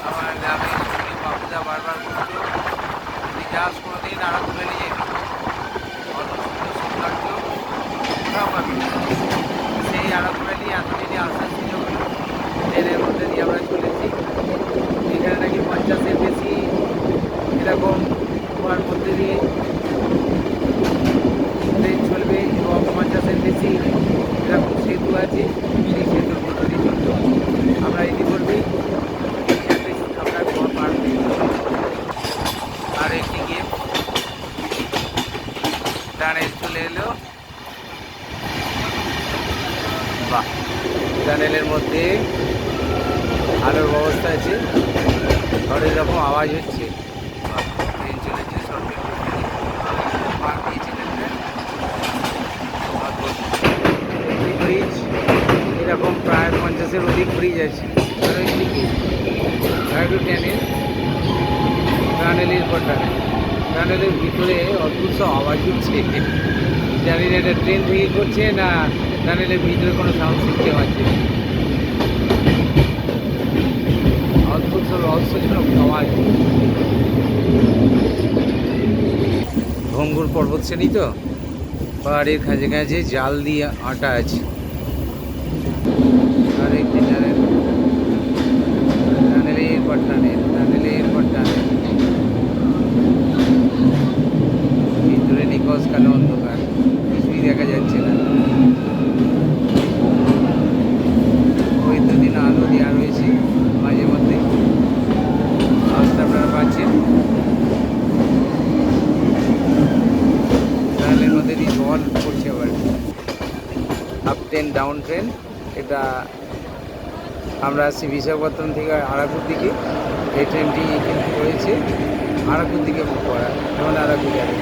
আমার গ্রামে বাবুদা বারবার করতো যদি যাস কোনোদিন আরাকু ভ্যালি যাবি, অত সুন্দর সৌন্দর্য কোথাও পাবি না। সেই আরাকু ভ্যালি এতদিনে আসার সুযোগ হলো, ট্রেনের মধ্যে দিয়ে আমরা চলেছি। এখানে নাকি 50-এর বেশি এরকম তোমার মধ্যে দিয়ে ট্রেন চলবে এবং 50-এর বেশি এরকম সেতু আছে, সেই সেতুর মধ্যে দিয়ে চলবে। আমরা ইতিপূর্বে আমরা ঘর পার হয়ে আর একদিকে টানেল চলে এলো। বাহ, টানেলের মধ্যে আলোর ব্যবস্থা আছে, ঘরের এরকম আওয়াজ হচ্ছে। ট্রেন চলেছে, ব্রিজ এরকম প্রায় 50-এর অধিক ব্রিজ আছে। আর একদিকে একটু টানেলের পর টানেলের ভিতরে অদ্ভুত সব আওয়াজ হচ্ছে। জানি না এটা ট্রেন থেকে করছে না টানেলের ভিতরে কোনো সাউন্ড সিস্টেম আছে। অদ্ভুত সব রহস্যজনক আওয়াজ। ভঙ্গুর পর্বত শ্রেণী তো, পাহাড়ের কাছে কাছে জাল দিয়ে আটা আছে। আর একটি টানেলের পর টানেলের পর টানেল, ভিতরে নিকশ কালো অন্ধকার, কিছুই দেখা যাচ্ছে না। বৈদ্যুতিন আলো দেওয়া রয়েছে মাঝে মধ্যে, রাস্তা আপনারা পাচ্ছেন। টানেলের মধ্যে দিয়ে জল পড়ছে আবার। আপ ট্রেন ডাউন ট্রেন, এটা আমরা আসছি বিশাখাপত্তনম থেকে আরাকুর দিকে। এই ট্রেনটি কিন্তু রয়েছে আরাকুর দিকে মুখ করা, যেমন আরাকু যাবে।